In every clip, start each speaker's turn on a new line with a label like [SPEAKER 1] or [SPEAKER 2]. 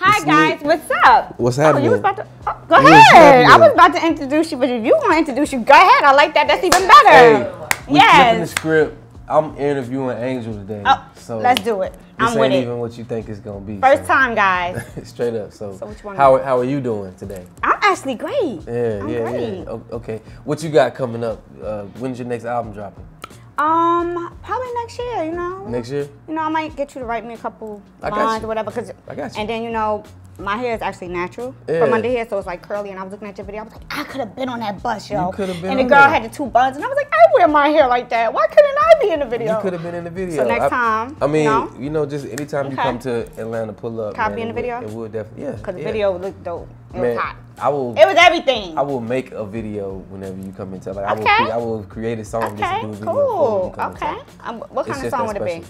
[SPEAKER 1] Hi guys, what's up?
[SPEAKER 2] What's happening?
[SPEAKER 1] Oh, you was about to, go ahead. I was about to introduce you, but if you want to introduce you, go ahead. I like that. That's even better.
[SPEAKER 2] Hey, we flipping the
[SPEAKER 1] yes.
[SPEAKER 2] script. I'm interviewing Angel today.
[SPEAKER 1] Oh,
[SPEAKER 2] so
[SPEAKER 1] let's do it.
[SPEAKER 2] This
[SPEAKER 1] I'm with
[SPEAKER 2] ain't
[SPEAKER 1] it.
[SPEAKER 2] even what you think it's gonna be.
[SPEAKER 1] First time, guys.
[SPEAKER 2] Straight up. So
[SPEAKER 1] what you want
[SPEAKER 2] how are you doing today?
[SPEAKER 1] I'm actually great.
[SPEAKER 2] Yeah,
[SPEAKER 1] I'm
[SPEAKER 2] yeah,
[SPEAKER 1] great.
[SPEAKER 2] yeah. Okay. What you got coming up? When's your next album dropping?
[SPEAKER 1] Probably next year. You know.
[SPEAKER 2] Next year?
[SPEAKER 1] You know, I might get you to write me a couple
[SPEAKER 2] I got
[SPEAKER 1] lines
[SPEAKER 2] you.
[SPEAKER 1] or whatever.
[SPEAKER 2] I got you.
[SPEAKER 1] And then, you know, my hair is actually natural
[SPEAKER 2] Yeah.
[SPEAKER 1] from under here, so it's like curly. And I was looking at your video, I was like, I could have been on that bus, yo.
[SPEAKER 2] You could have been
[SPEAKER 1] And the
[SPEAKER 2] on
[SPEAKER 1] girl
[SPEAKER 2] there.
[SPEAKER 1] had the two buns, and I was like, I wear my hair like that. Why couldn't I be in the video?
[SPEAKER 2] You could have been in the video.
[SPEAKER 1] So next time,
[SPEAKER 2] I mean,
[SPEAKER 1] you know?
[SPEAKER 2] just anytime you come to Atlanta, pull up.
[SPEAKER 1] Can I
[SPEAKER 2] man,
[SPEAKER 1] be in the video?
[SPEAKER 2] It would definitely, yeah.
[SPEAKER 1] Because the
[SPEAKER 2] yeah.
[SPEAKER 1] video looked dope. It
[SPEAKER 2] Man,
[SPEAKER 1] was hot.
[SPEAKER 2] It
[SPEAKER 1] was everything.
[SPEAKER 2] I will make a video whenever you come into. Like
[SPEAKER 1] Okay.
[SPEAKER 2] I will create a song just to do a video.
[SPEAKER 1] Cool.
[SPEAKER 2] For
[SPEAKER 1] Okay. What kind of song would it be?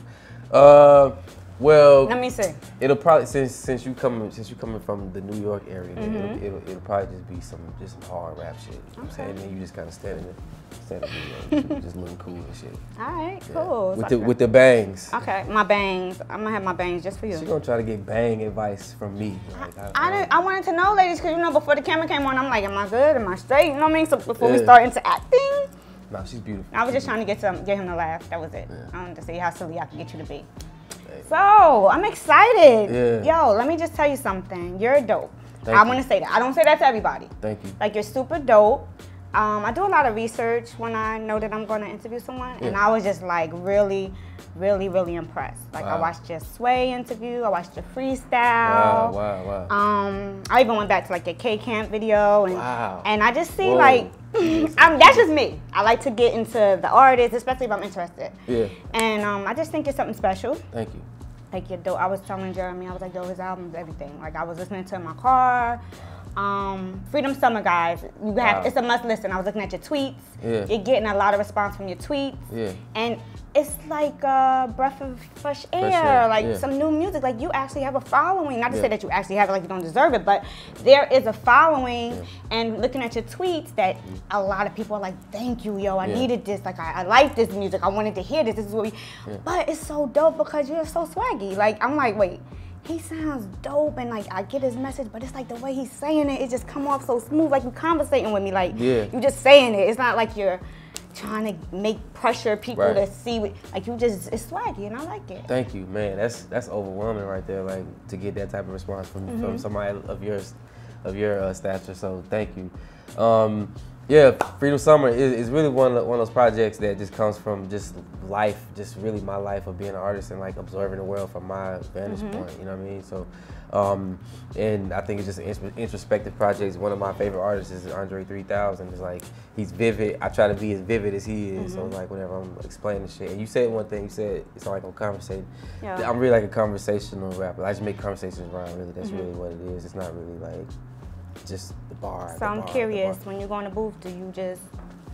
[SPEAKER 2] Well,
[SPEAKER 1] Let me see.
[SPEAKER 2] It'll probably since you coming from the New York area, it'll probably just be some hard rap shit. You know what I'm saying? Then you just kind of standing there, just looking cool and shit.
[SPEAKER 1] All right, cool.
[SPEAKER 2] With the bangs.
[SPEAKER 1] Okay, my bangs. I'm gonna have my bangs just for you.
[SPEAKER 2] She gonna try to get bang advice from me. Like,
[SPEAKER 1] I wanted to know, ladies, because you know before the camera came on, I'm like, am I good? Am I straight? You know what I mean? So before we start into acting,
[SPEAKER 2] nah, she's beautiful.
[SPEAKER 1] I was just trying to get him to laugh. That was it.
[SPEAKER 2] Yeah.
[SPEAKER 1] I wanted to see how silly I could get you to be. So I'm excited.
[SPEAKER 2] Yeah.
[SPEAKER 1] Yo, let me just tell you something. You're dope.
[SPEAKER 2] Thank
[SPEAKER 1] I
[SPEAKER 2] you.
[SPEAKER 1] want to say that. I don't say that to everybody.
[SPEAKER 2] Thank you.
[SPEAKER 1] Like, you're super dope. I do a lot of research when I know that I'm going to interview someone, and I was just like really, really, really impressed. Like, I watched your Sway interview, I watched your freestyle.
[SPEAKER 2] Wow.
[SPEAKER 1] I even went back to like your K-Camp video, and and I just see
[SPEAKER 2] Whoa.
[SPEAKER 1] like, that's just me. I like to get into the artist, especially if I'm interested.
[SPEAKER 2] Yeah.
[SPEAKER 1] And I just think it's something special.
[SPEAKER 2] Thank you.
[SPEAKER 1] Like, you're dope. I was telling Jeremy, I was like, yo, his album's everything. Like, I was listening to it in my car. Freedom Summer, guys. You have it's a must listen. I was looking at your tweets.
[SPEAKER 2] Yeah.
[SPEAKER 1] You're getting a lot of response from your tweets.
[SPEAKER 2] Yeah.
[SPEAKER 1] And it's like a breath of fresh air, like some new music. Like, you actually have a following. Not to say that you actually have it, like you don't deserve it, but there is a following. And looking at your tweets, that a lot of people are like, thank you, yo, I needed this. Like, I like this music. I wanted to hear this. This is what we, but it's so dope because you're so swaggy. Like, I'm like, wait, he sounds dope, and like, I get his message, but it's like the way he's saying it, it just come off so smooth, like you conversating with me, like you just saying it. It's not like you're trying to make pressure people to see what, like, you just, it's swaggy, and I like it.
[SPEAKER 2] Thank you, man. That's overwhelming right there, like, to get that type of response from somebody of your stature. So thank you. Yeah, Freedom Summer is really one of those projects that just comes from just life, just really my life of being an artist and like observing the world from my vantage point, you know what I mean? So, and I think it's just an introspective project. One of my favorite artists is Andre 3000. It's like, he's vivid. I try to be as vivid as he is. So like, whenever I'm explaining shit, and you said one thing, you said it's like I'm conversating. Yeah. I'm really like a conversational rapper. I just make conversations rhyme, really. That's really what it is. It's not really like just the bar.
[SPEAKER 1] So I'm curious, when you go in the booth, do you just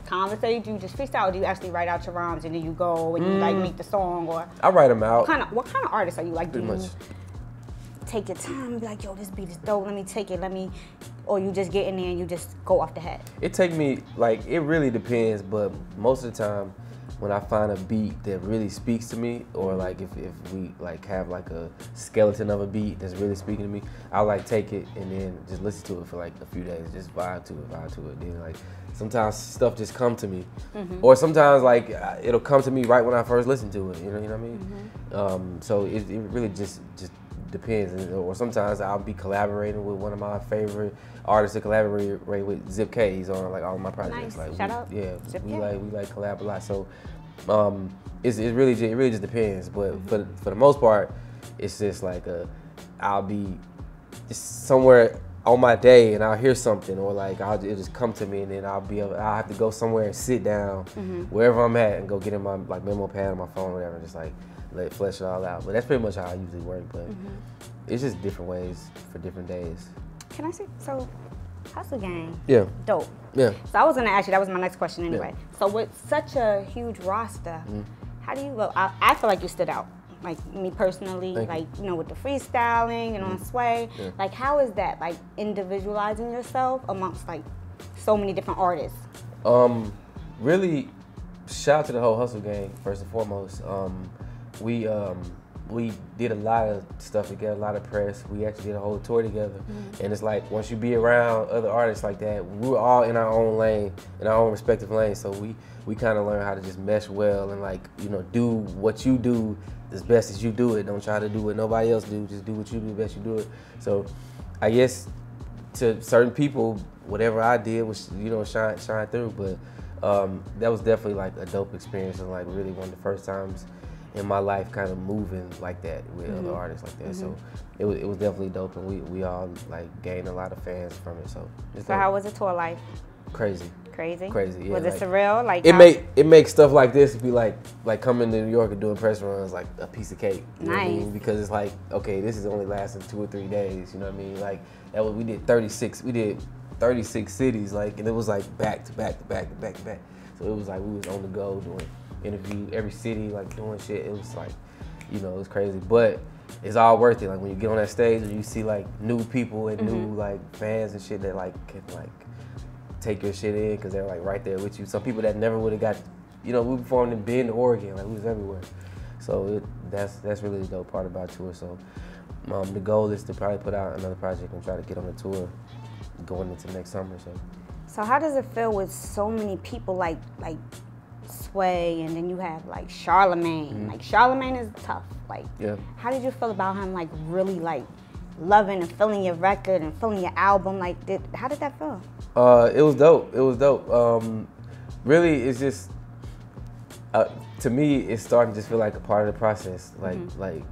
[SPEAKER 1] conversate? Do you just freestyle? Or do you actually write out your rhymes and then you go and you like make the song? Or
[SPEAKER 2] I write them out.
[SPEAKER 1] What kind of artist are you? Like, do
[SPEAKER 2] Pretty
[SPEAKER 1] you
[SPEAKER 2] much
[SPEAKER 1] take your time and be like, yo, this beat is dope, let me take it, or you just get in there and you just go off the head?
[SPEAKER 2] It take me, like, it really depends, but most of the time when I find a beat that really speaks to me, or like if we like have like a skeleton of a beat that's really speaking to me, I'll like take it and then just listen to it for like a few days, just vibe to it. Then like sometimes stuff just come to me, or sometimes like it'll come to me right when I first listen to it. You know what I mean? So it really just depends. Or sometimes I'll be collaborating with one of my favorite artists to collaborate with, Zip K. He's on like all of my projects.
[SPEAKER 1] Nice.
[SPEAKER 2] Like,
[SPEAKER 1] shout out.
[SPEAKER 2] Yeah,
[SPEAKER 1] Zip
[SPEAKER 2] we
[SPEAKER 1] K.
[SPEAKER 2] like collab a lot. So it really just depends. But for the most part, it's just like I'll be just somewhere on my day and I'll hear something, or like it'll just come to me, and then I'll have to go somewhere and sit down wherever I'm at and go get in my like memo pad on my phone or whatever, and just like flesh it all out. But that's pretty much how I usually work. But it's just different ways for different days.
[SPEAKER 1] Can I see? So, Hustle Gang.
[SPEAKER 2] Yeah.
[SPEAKER 1] Dope.
[SPEAKER 2] Yeah.
[SPEAKER 1] So I was gonna ask you. That was my next question anyway. So with such a huge roster, how do you? Well, I feel like you stood out. Like, me personally, like, you know, with the freestyling and on Sway. Like, how is that? Like, individualizing yourself amongst like so many different artists. Really, shout out to the whole Hustle Gang first and foremost.
[SPEAKER 2] we did a lot of stuff together, a lot of press. We actually did a whole tour together. And it's like, once you be around other artists like that, we were all in our own lane, in our own respective lane. So we kind of learn how to just mesh well and like, you know, do what you do as best as you do it. Don't try to do what nobody else do. Just do what you do best you do it. So I guess to certain people, whatever I did was, you know, shine through. But that was definitely like a dope experience and like really one of the first times in my life kind of moving like that with other artists like that. So it was definitely dope, and we all like gained a lot of fans from it. So
[SPEAKER 1] how was the tour life?
[SPEAKER 2] Crazy.
[SPEAKER 1] Crazy?
[SPEAKER 2] Crazy, yeah.
[SPEAKER 1] Was it surreal? Like
[SPEAKER 2] it makes stuff like this be like coming to New York and doing press runs like a piece of cake. You know what I mean? Because it's like, okay, this is only lasting 2 or 3 days. You know what I mean? Like we did 36 cities, like, and it was like back to back to back to back to back. So it was like we was on the go doing interview every city, like doing shit. It was like, you know, it was crazy, but it's all worth it. Like when you get on that stage and you see like new people and new like fans and shit that like can like take your shit in because they're like right there with you. Some people that never would have got, you know, we performed in Bend, Oregon, like we was everywhere. So that's really the dope part about tour. So the goal is to probably put out another project and try to get on the tour going into next summer.
[SPEAKER 1] So how does it feel with so many people like Sway, and then you have like Charlemagne? Like Charlemagne is tough. Like, how did you feel about him? Like really like loving and feeling your record and feeling your album. Like, how did that feel?
[SPEAKER 2] It was dope. It was dope. Really, it's just to me, it's starting to just feel like a part of the process. Like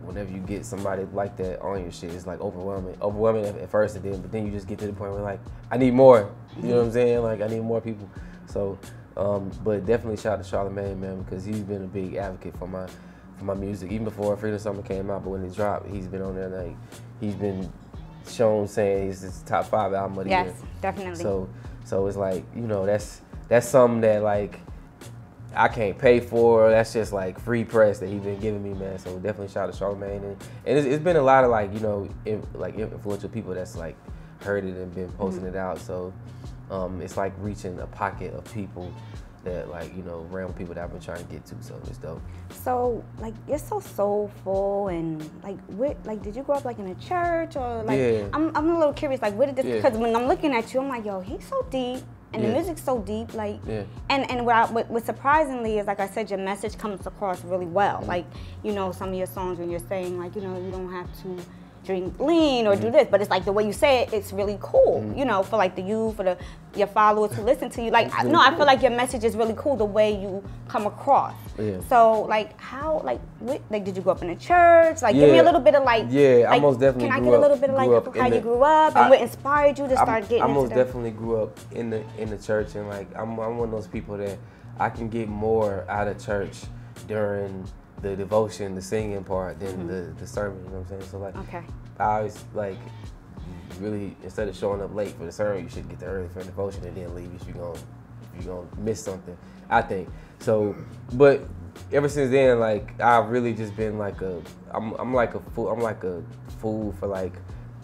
[SPEAKER 2] whenever you get somebody like that on your shit, it's like overwhelming at first, but then you just get to the point where like, I need more. You know what I'm saying? Like, I need more people. So, but definitely shout out to Charlemagne, man, because he's been a big advocate for my music, even before Freedom Summer came out. But when it dropped, he's been on there, like, he's been shown saying it's his top 5 album of the year.
[SPEAKER 1] Yes, definitely.
[SPEAKER 2] So it's like, you know, that's something that like I can't pay for. That's just like free press that he's been giving me, man. So definitely shout out to Charlemagne, and it's been a lot of like, you know, influential people that's like heard it and been posting it out. So it's like reaching a pocket of people that, like, you know, random people that I've been trying to get to. So it's dope. So
[SPEAKER 1] like, you're so soulful, and like did you grow up like in a church, or like I'm a little curious, like where did this, because when I'm looking at you, I'm like, yo, he's so deep. And the music's so deep, like, and what surprisingly is, like I said, your message comes across really well. Like, you know, some of your songs when you're saying, like, you know, you don't have to drink lean or do this, but it's like the way you say it, it's really cool, you know, for like the youth, for your followers who listen to you. Like, I feel like your message is really cool, the way you come across. So like, how, like did you grow up in a church? Like, give me a little bit of like,
[SPEAKER 2] I most definitely
[SPEAKER 1] can I get a little bit of like how you grew up and what inspired you to start getting into
[SPEAKER 2] I most definitely grew up in the church, and like I'm one of those people that I can get more out of church during the devotion, the singing part, than the sermon, you know what I'm saying? So like, I always like, really, instead of showing up late for the sermon, you should get there early for the devotion and then leave if you're gonna miss something, I think. So, but ever since then, like, I've really just been like I'm like a fool for like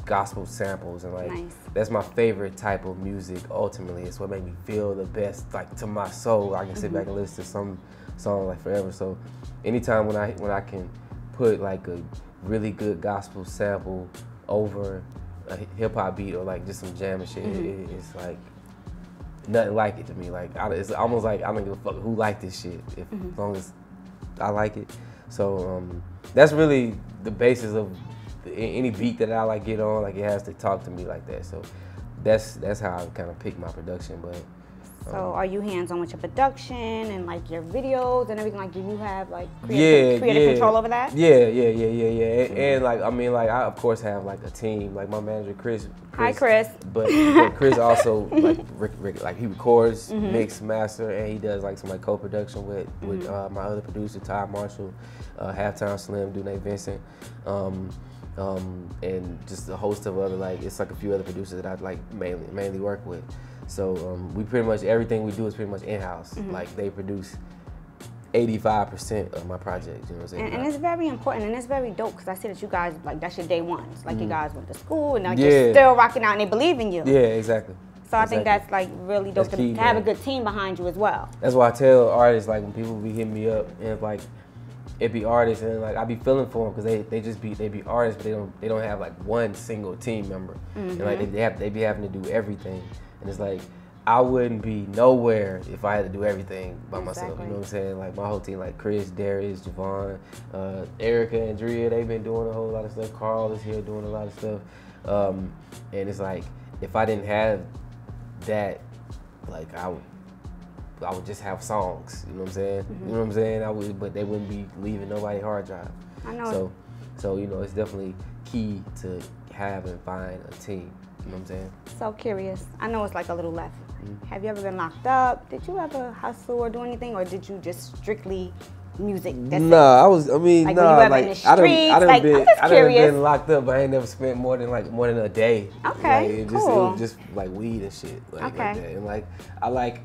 [SPEAKER 2] gospel samples, and like that's my favorite type of music. Ultimately, it's what made me feel the best, like, to my soul. I can sit back and listen to some song like forever. So anytime when I can put like a really good gospel sample over a hip hop beat or like just some jam and shit, it's like nothing like it to me. Like, it's almost like I don't give a fuck who like this shit, as long as I like it. So that's really the basis of any beat that I like get on. Like, it has to talk to me like that. So that's how I kind of pick my production. But
[SPEAKER 1] so are you hands-on with your production and like your videos and everything? Like, do you have like creative control over that?
[SPEAKER 2] Yeah. And like, I mean, like, I of course have like a team, like my manager Chris.
[SPEAKER 1] Hi, Chris.
[SPEAKER 2] But Chris also like he records, mix, master, and he does like some like co-production with my other producer Ty Marshall, Halftime Slim, Dune Vincent, and just a host of other, like, it's like a few other producers that I like mainly work with. So we pretty much, everything we do is pretty much in-house. Like, they produce 85% of my project, you know what I'm saying?
[SPEAKER 1] And it's very important, and it's very dope, because I see that you guys, like, that's your day ones. Like, you guys went to school, and now you're still rocking out, and they believe in you.
[SPEAKER 2] Yeah, exactly.
[SPEAKER 1] So I think that's, like, really dope to have a good team behind you as well.
[SPEAKER 2] That's why I tell artists, like, when people be hitting me up, and it's like, it be artists, and like I be feeling for them because they be artists, but they don't have like one single team member, and like they be having to do everything, and it's like I wouldn't be nowhere if I had to do everything by myself. You know what I'm saying? Like my whole team, like Chris, Darius, Javon, Erica, Andrea, they've been doing a whole lot of stuff. Carl is here doing a lot of stuff, and it's like if I didn't have that, like I would just have songs. You know what I'm saying? You know what I'm saying? But they wouldn't be leaving nobody hard drive.
[SPEAKER 1] I know.
[SPEAKER 2] So you know, it's definitely key to have and find a team. You know what I'm saying?
[SPEAKER 1] So curious. I know it's like a little left. Have you ever been locked up? Did you ever hustle or do anything, or did you just strictly music? That's
[SPEAKER 2] nah,
[SPEAKER 1] it?
[SPEAKER 2] Like, I done been locked up, but I ain't never spent more than a day.
[SPEAKER 1] Okay,
[SPEAKER 2] like,
[SPEAKER 1] cool.
[SPEAKER 2] It was just like weed and shit. Like that. And like I like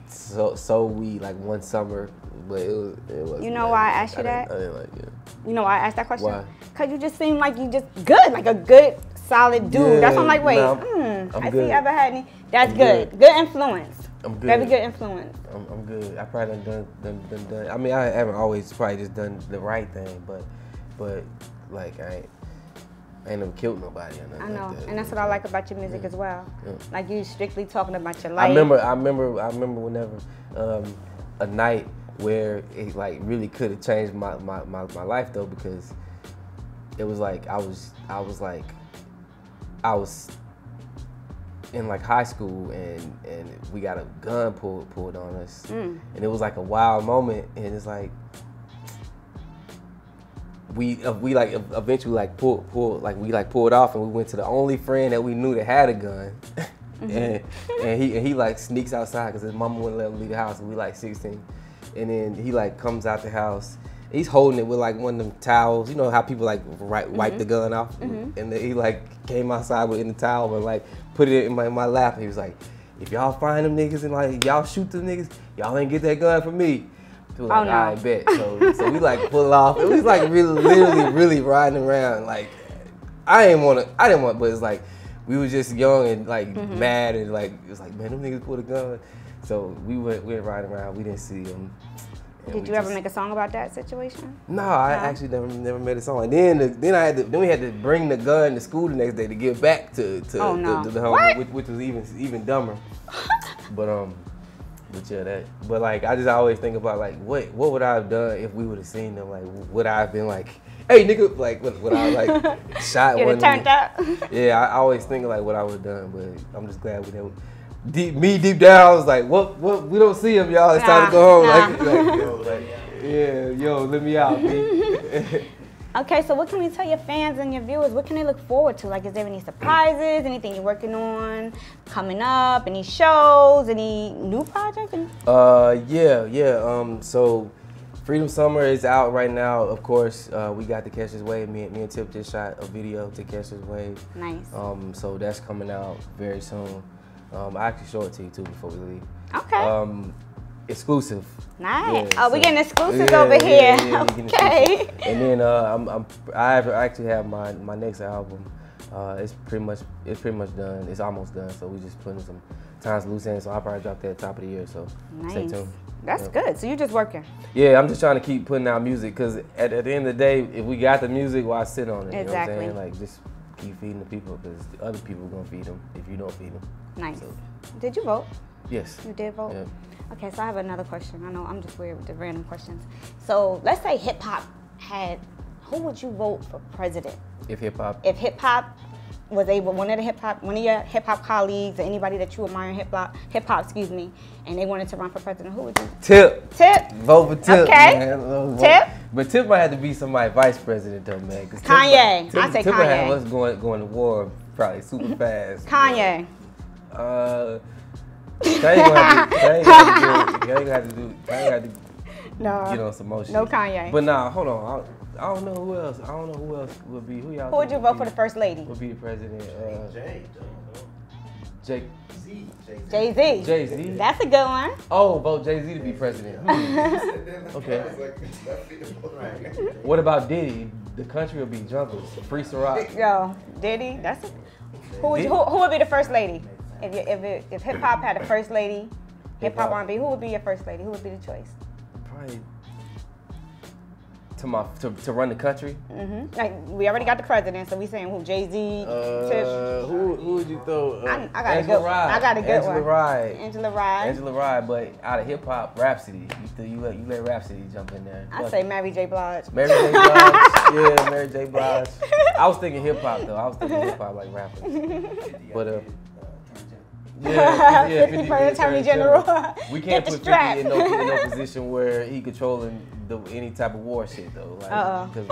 [SPEAKER 2] so weed like one summer, but it was.
[SPEAKER 1] You know why I asked you that?
[SPEAKER 2] I didn't like it.
[SPEAKER 1] You know why I asked that question?
[SPEAKER 2] Why?
[SPEAKER 1] Cause you just seem like you just good, like a good, solid dude.
[SPEAKER 2] Yeah,
[SPEAKER 1] That's why I'm like, wait,
[SPEAKER 2] I'm
[SPEAKER 1] has
[SPEAKER 2] good.
[SPEAKER 1] he ever had any? That's
[SPEAKER 2] I'm
[SPEAKER 1] good.
[SPEAKER 2] good.
[SPEAKER 1] Good influence.
[SPEAKER 2] I'm good.
[SPEAKER 1] Very good influence.
[SPEAKER 2] I'm good. I probably done. I mean, I haven't always probably just done the right thing, but like I ain't never killed nobody or nothing.
[SPEAKER 1] I know,
[SPEAKER 2] like that.
[SPEAKER 1] and that's what I like about your music as well.
[SPEAKER 2] Yeah.
[SPEAKER 1] Like you strictly talking about your life.
[SPEAKER 2] I remember whenever a night where it like really could have changed my life though, because it was like I was in like high school and we got a gun pulled on us, and it was like a wild moment, and it's like we like eventually like pulled off, and we went to the only friend that we knew that had a gun. and he like sneaks outside because his mama wouldn't let him leave the house, and we like 16, and then he like comes out the house. He's holding it with like one of them towels. You know how people like wipe the gun off? And then he like came outside with in the towel and like put it in my lap. And he was like, if y'all find them niggas and like y'all shoot them niggas, y'all ain't get that gun from me. He was like, I bet. So we like pull off. It was like really riding around. Like I didn't want, but it's like we was just young and like mad, and like it was like, man, them niggas pulled a gun. So we went riding around. We didn't see them.
[SPEAKER 1] Did you ever make a song about that situation?
[SPEAKER 2] No, I actually never made a song. And then we had to bring the gun to school the next day to give back to the home, which was even dumber. But like I just always think about like what would I have done if we would have seen them? Like would I have been like, hey nigga, like would I like shot one?
[SPEAKER 1] Turned up.
[SPEAKER 2] Yeah, I always think like what I would have done, but I'm just glad we didn't. Deep down, I was like, what? We don't see him, y'all. It's time to go home. Let me out, B.
[SPEAKER 1] Okay, so what can we tell your fans and your viewers? What can they look forward to? Like, is there any surprises? Anything you're working on coming up? Any shows? Any new projects?
[SPEAKER 2] So Freedom Summer is out right now. Of course, we got the Catch This Wave. Me and Tip just shot a video to Catch This Wave.
[SPEAKER 1] Nice.
[SPEAKER 2] So that's coming out very soon. I actually show it to you too before we leave.
[SPEAKER 1] Okay.
[SPEAKER 2] Exclusive.
[SPEAKER 1] Nice. Yeah, we getting exclusives over here. Okay.
[SPEAKER 2] And then I actually have my next album. It's pretty much done. It's almost done. So we just putting some times loose ends. So I'll probably drop that at the top of the year. So stay tuned.
[SPEAKER 1] That's good. So you're just working.
[SPEAKER 2] Yeah, I'm just trying to keep putting out music because at the end of the day, if we got the music, why sit on it?
[SPEAKER 1] Exactly.
[SPEAKER 2] You know what I'm saying? Like just keep feeding the people because the other people are gonna feed them if you don't feed them.
[SPEAKER 1] Nice. So. Did you vote?
[SPEAKER 2] Yes.
[SPEAKER 1] You did vote?
[SPEAKER 2] Yeah.
[SPEAKER 1] Okay, so I have another question. I know I'm just weird with the random questions. So let's say hip hop had, who would you vote for president?
[SPEAKER 2] If hip hop
[SPEAKER 1] was able, one of your hip hop colleagues or anybody that you admire in hip hop, and they wanted to run for president, who would you?
[SPEAKER 2] Tip.
[SPEAKER 1] Vote
[SPEAKER 2] for Tip.
[SPEAKER 1] Okay.
[SPEAKER 2] Man.
[SPEAKER 1] Tip.
[SPEAKER 2] But Tip might have to be somebody vice president though, man.
[SPEAKER 1] Kanye. I say
[SPEAKER 2] Tip
[SPEAKER 1] Kanye.
[SPEAKER 2] might have us going to war probably super fast.
[SPEAKER 1] Kanye.
[SPEAKER 2] Kanye gonna have to get on some motion.
[SPEAKER 1] No Kanye.
[SPEAKER 2] But nah, hold on. I don't know who else. Would be. Who y'all?
[SPEAKER 1] Who would you vote for the first lady?
[SPEAKER 2] Would be the president.
[SPEAKER 1] Jay-Z.
[SPEAKER 2] Jay-Z.
[SPEAKER 1] That's a good one.
[SPEAKER 2] Oh, vote Jay-Z to be president. Okay. What about Diddy? The country will be jumpers. Free Ciroc.
[SPEAKER 1] Yo, Diddy. Who would be the first lady? If hip hop had a first lady, hip hop R&B, who would be your first lady? Who would be the choice?
[SPEAKER 2] Probably To run the country?
[SPEAKER 1] Mm-hmm. Like, we already got the president, so we saying who? Jay-Z, Tiff.
[SPEAKER 2] Who would you throw?
[SPEAKER 1] I got a good one. I got a good one. Angela Rye.
[SPEAKER 2] But out of hip hop, Rhapsody. You let Rhapsody jump in there.
[SPEAKER 1] I say Mary J. Blige.
[SPEAKER 2] Mary J. Blige. Yeah, Mary J. Blige. I was thinking hip hop though. I was thinking hip hop like rappers. But yeah, 50
[SPEAKER 1] for Attorney General.
[SPEAKER 2] We can't put 50 in no position where he controlling any type of war shit though. Like, because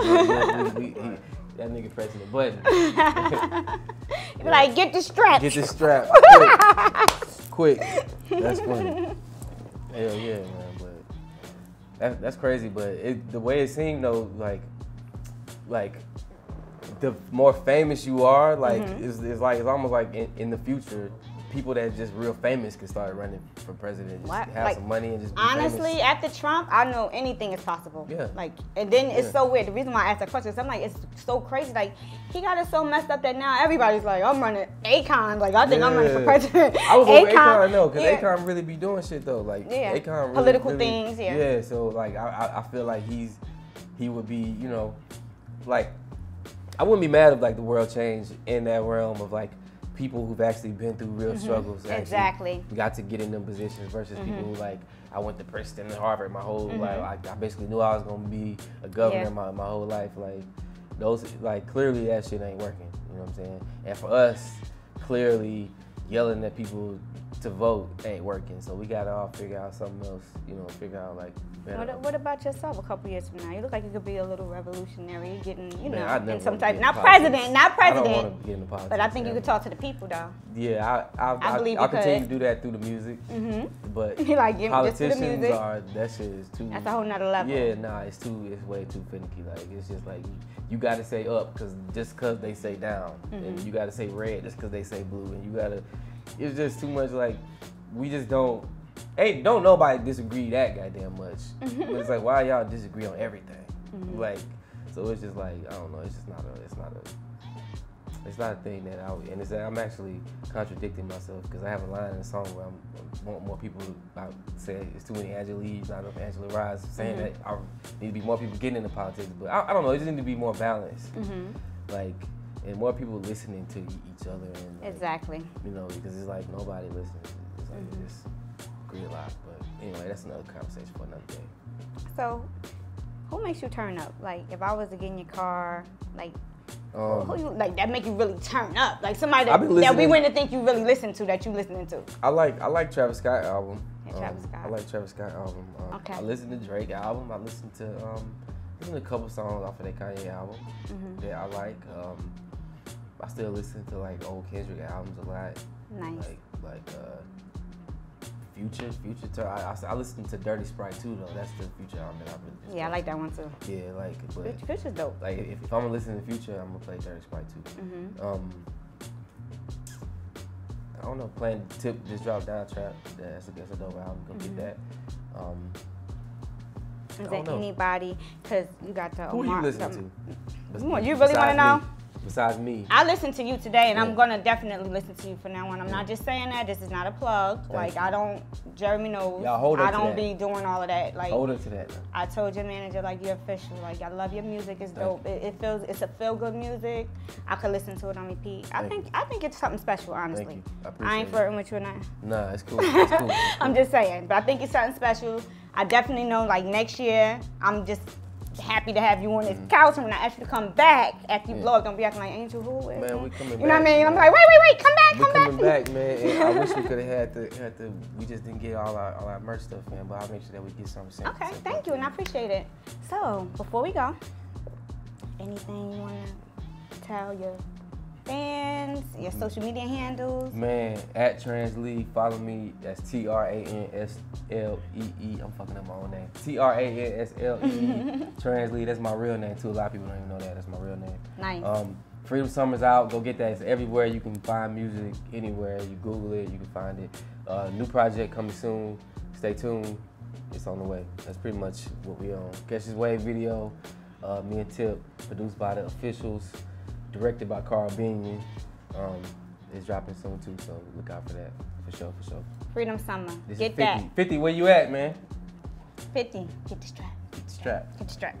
[SPEAKER 2] that nigga pressing the button.
[SPEAKER 1] Yeah. Like, get the strap.
[SPEAKER 2] Get the strap. Quick. That's funny. Hell yeah, man. But that's crazy. But the way it seemed though, like the more famous you are, like it's almost like in the future, people that just real famous can start running for president, just have some money and just be
[SPEAKER 1] honestly,
[SPEAKER 2] famous.
[SPEAKER 1] after Trump, I know anything is possible.
[SPEAKER 2] Yeah.
[SPEAKER 1] Like, and then it's so weird. The reason why I asked that question is I'm like, it's so crazy. Like, he got it so messed up that now everybody's like, I'm running Akon. Like, I think I'm running for president.
[SPEAKER 2] I was over Akon, no, because Akon really be doing shit though. Like, Akon really,
[SPEAKER 1] political things. Yeah.
[SPEAKER 2] Yeah. So like, I feel like he would be, you know, like, I wouldn't be mad if like the world changed in that realm of like people who've actually been through real struggles.
[SPEAKER 1] Exactly.
[SPEAKER 2] Got to get in them positions versus people who like, I went to Princeton and Harvard my whole life. I basically knew I was gonna be a governor my whole life. Like those, like clearly that shit ain't working. You know what I'm saying? And for us, clearly yelling at people to vote ain't working. So we gotta all figure out something else. You know, figure out like.
[SPEAKER 1] What about yourself a couple years from now? You look like you could be a little revolutionary, getting, you know, in some
[SPEAKER 2] type.
[SPEAKER 1] Not president,
[SPEAKER 2] I don't want to get into politics.
[SPEAKER 1] But I think you could talk to the people, though.
[SPEAKER 2] Yeah, I'll continue to do that through the music. But
[SPEAKER 1] like,
[SPEAKER 2] politicians that shit is too.
[SPEAKER 1] That's a whole nother level.
[SPEAKER 2] Yeah, nah, it's way too finicky. Like it's just like you got to say up just cause they say down, and you got to say red just cause they say blue, and you gotta. It's just too much. Like we just don't. Don't nobody disagree that goddamn much. But it's like, why y'all disagree on everything? Like, so it's just like, I don't know. It's just not a thing that I'm actually contradicting myself because I have a line in the song where I want more people to say it's too many Angelees, not enough Angela Rye's, saying that I need to be more people getting into politics. But I don't know. It just need to be more balanced. Like, and more people listening to each other. And like,
[SPEAKER 1] exactly.
[SPEAKER 2] You know, because it's like nobody listens. It's like this. A lot, but anyway, that's another conversation for another day.
[SPEAKER 1] So, who makes you turn up? Like, if I was to get in your car, like, who you like that make you really turn up? Like somebody that we wouldn't think you really listen to that you listening to.
[SPEAKER 2] I like Travis Scott album.
[SPEAKER 1] Travis Scott.
[SPEAKER 2] I like Travis Scott album.
[SPEAKER 1] Okay.
[SPEAKER 2] I listen to Drake album. I listen to a couple songs off of that Kanye album that I like. I still listen to like old Kendrick albums a lot.
[SPEAKER 1] Nice.
[SPEAKER 2] Like Future. I listen to Dirty Sprite too though. That's the Future album that I really.
[SPEAKER 1] Yeah, I like that one too.
[SPEAKER 2] Yeah, like. But
[SPEAKER 1] Future's dope.
[SPEAKER 2] Like if I'm gonna listen to Future, I'm gonna play Dirty Sprite too. I don't know. Playing Tip just dropped Down Trap. That's a dope album. Go get that.
[SPEAKER 1] Is there anybody? Cause you got the.
[SPEAKER 2] Who you listen to?
[SPEAKER 1] You really want to know?
[SPEAKER 2] Besides me.
[SPEAKER 1] I listened to you today, and I'm gonna definitely listen to you from now on. I'm not just saying that. This is not a plug. Like I don't. Jeremy knows. I don't be doing all of that. Like
[SPEAKER 2] hold her to that.
[SPEAKER 1] I told your manager like you're official. Like I love your music. It's dope. It's a feel good music. I could listen to it on repeat. I think it's something special. Honestly.
[SPEAKER 2] Thank you. I
[SPEAKER 1] ain't flirting with you or not.
[SPEAKER 2] Nah, it's cool. It's cool.
[SPEAKER 1] I'm just saying, but I think it's something special. I definitely know. Like next year, I'm just happy to have you on this couch, and when I ask you to come back after you blow up, don't be acting like Angel who is.
[SPEAKER 2] Man, we coming back.
[SPEAKER 1] You know what I mean? I'm like, wait, come back.
[SPEAKER 2] We coming back, man. And I wish we could have had the. We just didn't get all our merch stuff, man. But I'll make sure that we get something.
[SPEAKER 1] Okay, thank you, and I appreciate it. So before we go, anything you wanna tell your fans, your social media handles?
[SPEAKER 2] Man, at Translee, follow me. That's TRANSLEE. I'm fucking up my own name. TRANSLEE. Translee. That's my real name too. A lot of people don't even know that. That's my real name.
[SPEAKER 1] Nice.
[SPEAKER 2] Freedom Summer's out. Go get that. It's everywhere. You can find music anywhere. You Google it. You can find it. New project coming soon. Stay tuned. It's on the way. That's pretty much what we on. Catch This Wave video. Me and Tip. Produced by the Officials. Directed by Carl Binion. It's dropping soon too, so look out for that. For sure.
[SPEAKER 1] Freedom Summer.
[SPEAKER 2] Get 50. That. 50, where you at, man?
[SPEAKER 1] 50. Get the strap.
[SPEAKER 2] Get the strap.
[SPEAKER 1] Get the strap.